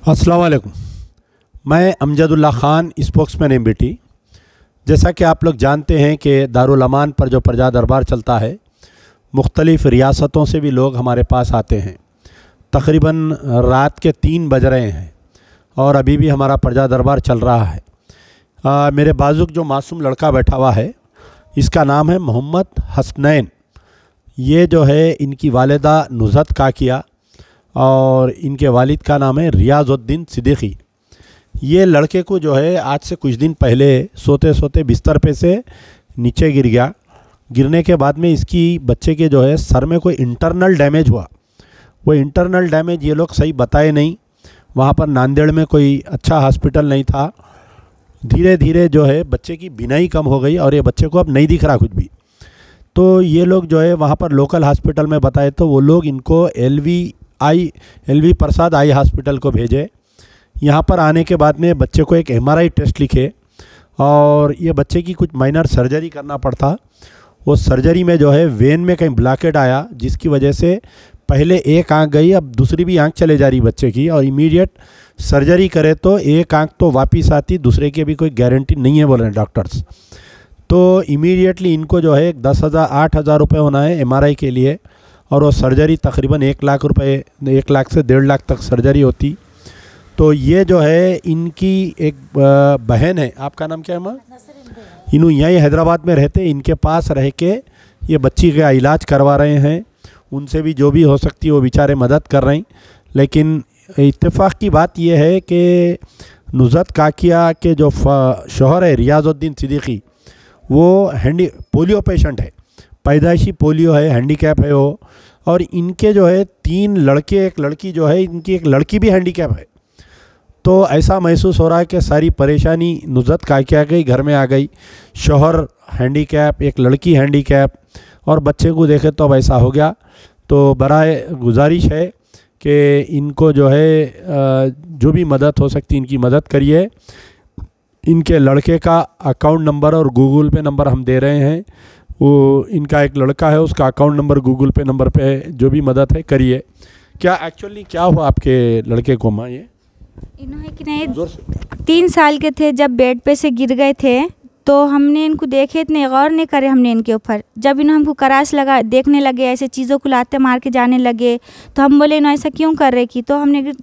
अस्सलाम वालेकुम। मैं अमजदुल्ला ख़ान, स्पोक्समैन एमबीटी। जैसा कि आप लोग जानते हैं कि दारुल अमान पर जो प्रजा दरबार चलता है, मुख्तलिफ़ रियासतों से भी लोग हमारे पास आते हैं। तकरीबन रात के 3 बज रहे हैं और अभी भी हमारा प्रजा दरबार चल रहा है। मेरे बाजुक जो मासूम लड़का बैठा हुआ है, इसका नाम है मोहम्मद हसनैन। ये जो है इनकी वालिदा नुज़हत काकिया और इनके वालिद का नाम है रियाज़ुद्दीन सिद्दीकी। ये लड़के को जो है आज से कुछ दिन पहले सोते सोते बिस्तर पे से नीचे गिर गया। गिरने के बाद में इसकी बच्चे के जो है सर में कोई इंटरनल डैमेज हुआ। वो इंटरनल डैमेज ये लोग सही बताए नहीं, वहाँ पर नांदेड़ में कोई अच्छा हॉस्पिटल नहीं था। धीरे धीरे जो है बच्चे की बीनाई कम हो गई और ये बच्चे को अब नहीं दिख रहा कुछ भी। तो ये लोग जो है वहाँ पर लोकल हॉस्पिटल में बताए तो वो लोग इनको एलवी प्रसाद आई हॉस्पिटल को भेजे। यहाँ पर आने के बाद में बच्चे को एक MRI टेस्ट लिखे और ये बच्चे की कुछ माइनर सर्जरी करना पड़ता। वो सर्जरी में जो है वेन में कहीं ब्लॉकेट आया, जिसकी वजह से पहले एक आंख गई, अब दूसरी भी आंख चले जा रही बच्चे की। और इमीडिएट सर्जरी करे तो एक आंख तो वापस आती, दूसरे की भी कोई गारंटी नहीं है बोल रहे हैं डॉक्टर्स। तो इमीडिएटली इनको जो है 8,000 रुपये होना है MRI के लिए, और वो सर्जरी तकरीबन 1 लाख रुपये, 1 लाख से 1.5 लाख तक सर्जरी होती। तो ये जो है इनकी एक बहन है, आपका नाम क्या है माँ? इन्हों यहीं हैदराबाद में रहते, इनके पास रह के ये बच्ची का इलाज करवा रहे हैं। उनसे भी जो भी हो सकती है वो बेचारे मदद कर रहे हैं। लेकिन इत्तेफाक की बात यह है कि नुज़हत काकिया के जो शौहर है रियाज़ुद्दीन सिद्दीकी, वो पोलियो पेशेंट है, पैदाइशी पोलियो है, हैंडीकैप है वो। और इनके जो है 3 लड़के, एक लड़की जो है, इनकी एक लड़की भी हैंडीकैप है। तो ऐसा महसूस हो रहा है कि सारी परेशानी नुज़हत काकिया के घर में आ गई। शौहर हैंडीकैप, एक लड़की हैंडीकैप, और बच्चे को देखे तो अब ऐसा हो गया। तो बराए गुजारिश है कि इनको जो है जो भी मदद हो सकती इनकी मदद करिए। इनके लड़के का अकाउंट नंबर और गूगल पे नंबर हम दे रहे हैं। वो इनका एक लड़का है, उसका अकाउंट नंबर गूगल पे नंबर पे जो भी मदद है करिए। क्या एक्चुअली क्या हुआ आपके लड़के को माँ? ये इन्होंने कि नहीं 3 साल के थे जब बेड पे से गिर गए थे, तो हमने इनको देखे, इतने गौर नहीं करे हमने इनके ऊपर। जब इन्होंने हमको कराश लगा देखने लगे, ऐसे चीज़ों को लाते मार के जाने लगे, तो हम बोले इन्होंने ऐसा क्यों कर रहे की। तो हमने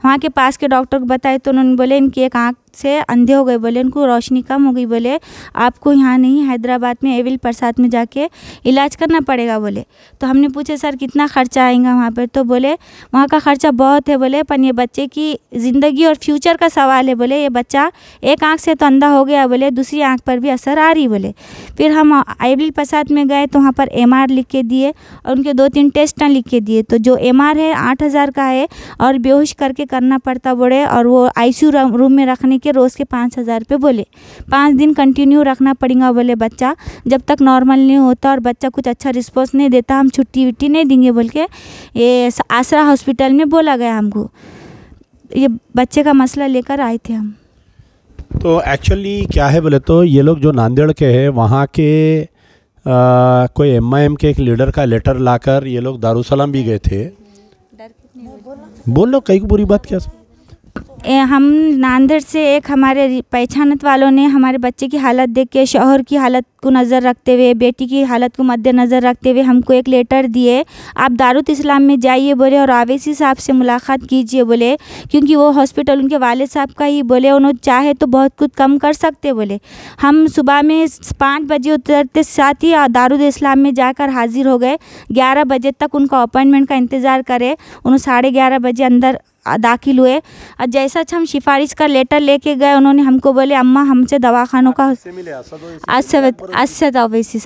वहाँ के पास के डॉक्टर को बताए तो उन्होंने बोले इनकी एक आँख से अंधे हो गए, बोले उनको रोशनी कम हो गई, बोले आपको यहाँ नहीं हैदराबाद में एविल प्रसाद में जाके इलाज करना पड़ेगा बोले। तो हमने पूछे सर कितना ख़र्चा आएगा वहाँ पर? तो बोले वहाँ का ख़र्चा बहुत है बोले, पर ये बच्चे की ज़िंदगी और फ्यूचर का सवाल है बोले। ये बच्चा एक आँख से तो अंधा हो गया बोले, दूसरी आँख पर भी असर आ रही बोले। फिर हम एविल प्रसाद में गए तो वहाँ पर MR लिख के दिए और उनके 2-3 टेस्ट लिख के दिए। तो जो MR है 8,000 का है और बेहोश करके करना पड़ता बोले, और वो ICU रूम में रखने के रोज़ के 5,000 रुपये बोले। 5 दिन कंटिन्यू रखना पड़ेगा बोले बच्चा, जब तक नॉर्मल नहीं होता और बच्चा कुछ अच्छा रिस्पॉन्स नहीं देता हम छुट्टी वुट्टी नहीं देंगे बोल के ये आसरा हॉस्पिटल में बोला गया हमको। ये बच्चे का मसला लेकर आए थे हम। तो एक्चुअली क्या है बोले तो ये लोग जो नांदेड़ के हैं वहाँ के कोई MIM के एक लीडर का लेटर लाकर ये लोग दारुसलाम भी गए थे। बोल लो कई बुरी बात क्या? हम नांदेड़ से एक हमारे पहचानत वालों ने हमारे बच्चे की हालत देख के, शौहर की हालत को नज़र रखते हुए, बेटी की हालत को मद्देनज़र रखते हुए हमको एक लेटर दिए। आप दारुल इस्लाम में जाइए बोले और आवेसी साहब से मुलाकात कीजिए बोले, क्योंकि वो हॉस्पिटल उनके वालिद साहब का ही बोले, उन्होंने चाहे तो बहुत कुछ कम कर सकते बोले। हम सुबह में 5 बजे उतरते साथ ही दारुल इस्लाम में जाकर हाजिर हो गए। 11 बजे तक उनका अपॉइंटमेंट का इंतज़ार करे, उन्होंने 11:30 बजे अंदर दाखिल हुए। और जैसा हम सिफारिश का लेटर लेके गए, उन्होंने हमको बोले अम्मा हमसे दवाखानों का असद अवैसी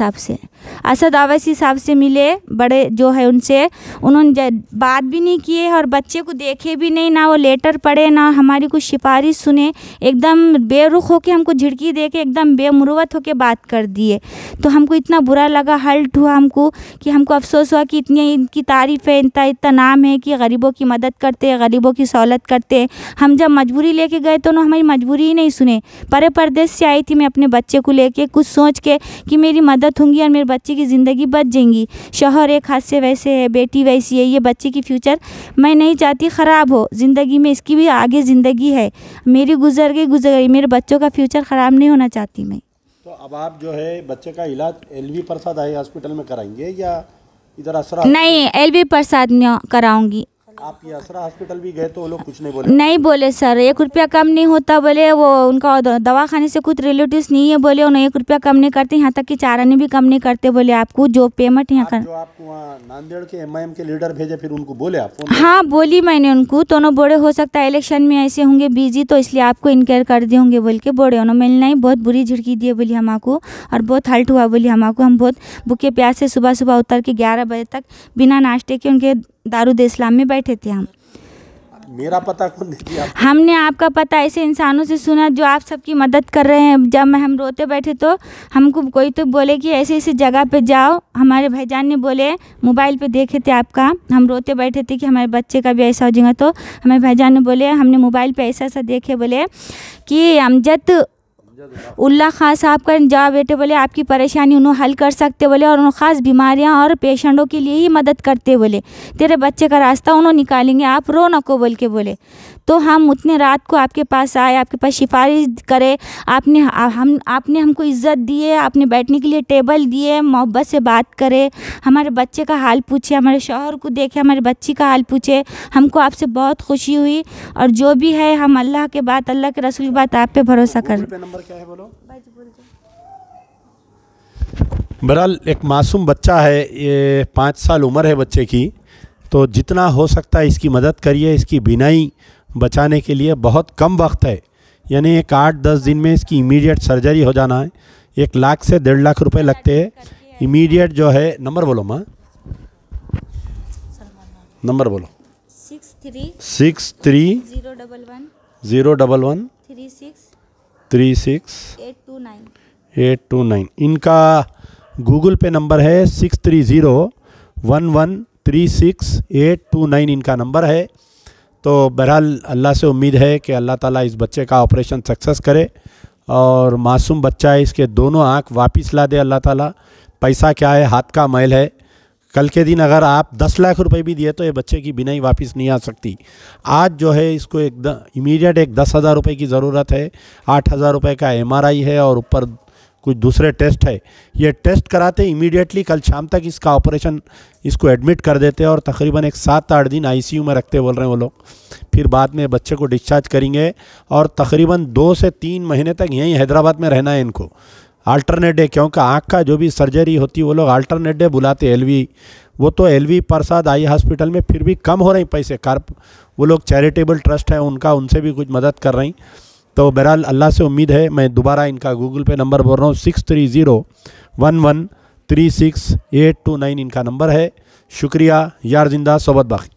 साहब से मिले, बड़े जो है उनसे उन्होंने बात भी नहीं किए और बच्चे को देखे भी नहीं, ना वो लेटर पढ़े ना हमारी कुछ सिफारिश सुने। एकदम बेरुख होके हमको झिड़की दे के एकदम बेमुरवत होके बात कर दिए। तो हमको इतना बुरा लगा, हल्ट हुआ हमको कि हमको अफसोस हुआ कि इतनी इनकी तारीफ़ है, इतना नाम है कि गरीबों की मदद करते हैं, गरीबों की सहूलत करते हैं। हम जब मजबूरी लेके गए तो उन्होंने हमारी मजबूरी ही नहीं सुने। परदेश से आई थी मैं अपने बच्चे को लेके, कुछ सोच के कि मेरी मदद होंगी और मेरे बच्चे की ज़िंदगी बच जाएंगी। शौहर एक हाथ से वैसे है, बेटी वैसी है, ये बच्चे की फ्यूचर मैं नहीं चाहती ख़राब हो ज़िंदगी में। इसकी भी आगे ज़िंदगी है, मेरी गुजर गई, मेरे बच्चों का फ्यूचर ख़राब नहीं होना चाहती मैं। तो अब आप जो है बच्चे का इलाज LV प्रसाद आई हॉस्पिटल में कराएंगे या इधर असरा? नहीं, LV प्रसाद में कराऊंगी। आप ये असरा हॉस्पिटल भी गए तो वो लोग कुछ नहीं बोले? नहीं बोले सर, 1 रुपया कम नहीं होता बोले। वो उनका दवाखाने से कुछ रिलेटिव्स नहीं है बोले, उन्हें 1 रुपया कम नहीं करते, यहाँ तक कि चारानी भी कम नहीं करते बोले। आपको जो पेमेंट यहाँ कर, जो आपको वहाँ नांदेड़ के MIM के लीडर भेजे फिर उनको बोले आप फोन? हाँ बोली मैंने उनको, तो उन्होंने बोले हो सकता है इलेक्शन में ऐसे होंगे बिजी तो इसलिए आपको इनक्वायर कर दिए होंगे बोल के बोले उन्होंने। मैंने नहीं, बहुत बुरी झिड़की दिए बोली हमको और बहुत हल्ट हुआ बोली हमको। हम बहुत भूखे प्यास से सुबह सुबह उतर के 11 बजे तक बिना नाश्ते के उनके दारूद इस्लाम में बैठे थे हम। मेरा पता कौन दे दिया? हमने आपका पता ऐसे इंसानों से सुना जो आप सबकी मदद कर रहे हैं। जब हम रोते बैठे तो हमको कोई तो बोले कि ऐसे ऐसे जगह पे जाओ। हमारे भाईजान ने बोले, मोबाइल पे देखे थे आपका, हम रोते बैठे थे कि हमारे बच्चे का भी ऐसा हो जाएगा। तो हमारे भाईजान ने बोले, हमने मोबाइल पे ऐसा ऐसा देखे, बोले कि अमजद उल्ला खां साहब का जा बेटे, बोले आपकी परेशानी उन्होंने हल कर सकते बोले, और उन्होंने ख़ास बीमारियां और पेशेंटों के लिए ही मदद करते बोले। तेरे बच्चे का रास्ता उन्होंने निकालेंगे, आप रो न को बोल के बोले। तो हम उतने रात को आपके पास आए, आपके पास सिफारिश करे। आपने हमको इज़्ज़त दिए, आपने बैठने के लिए टेबल दिए, मोहब्बत से बात करे, हमारे बच्चे का हाल पूछे, हमारे शौहर को देखे, हमारे बच्ची का हाल पूछे। हमको आपसे बहुत खुशी हुई और जो भी है हम अल्लाह के बात, अल्लाह के रसूल की बात आप पे भरोसा कर। नंबर क्या है बोलो? बहरहाल एक मासूम बच्चा है, ये 5 साल उम्र है बच्चे की। तो जितना हो सकता है इसकी मदद करिए। इसकी बीनाई बचाने के लिए बहुत कम वक्त है, यानी एक 8-10 दिन में इसकी इमीडिएट सर्जरी हो जाना है। 1 लाख से 1.5 लाख रुपए लगते हैं इमीडिएट जो है। नंबर बोलो माँ, नंबर बोलो। 63 011 36 829। इनका गूगल पे नंबर है 6301136829 इनका नंबर है। तो बहरहाल अल्लाह से उम्मीद है कि अल्लाह ताला इस बच्चे का ऑपरेशन सक्सेस करे और मासूम बच्चा है, इसके दोनों आँख वापस ला दे अल्लाह ताला। पैसा क्या है, हाथ का मैल है। कल के दिन अगर आप 10 लाख रुपए भी दिए तो ये बच्चे की बीनाई वापस नहीं आ सकती। आज जो है इसको इमीडिएट 10,000 रुपये की ज़रूरत है। 8,000 रुपये का MRI है और ऊपर कुछ दूसरे टेस्ट है। ये टेस्ट कराते इमीडिएटली कल शाम तक इसका ऑपरेशन, इसको एडमिट कर देते हैं और तकरीबन एक 7-8 दिन ICU में रखते बोल रहे हैं वो लोग। फिर बाद में बच्चे को डिस्चार्ज करेंगे और तकरीबन 2 से 3 महीने तक यहीं हैदराबाद में रहना है इनको। अल्टरनेट डे, क्योंकि आँख का जो भी सर्जरी होती है वो लोग अल्टरनेट डे बुलाते हैं LV। वो तो LV प्रसाद आई हॉस्पिटल में फिर भी कम हो रही पैसे। वो लोग चैरिटेबल ट्रस्ट है उनका, उनसे भी कुछ मदद कर रही। तो बहरहाल अल्लाह से उम्मीद है। मैं दोबारा इनका गूगल पे नंबर बोल रहा हूँ, 6301136829 इनका नंबर है। शुक्रिया। यार जिंदा सोबत बाकी।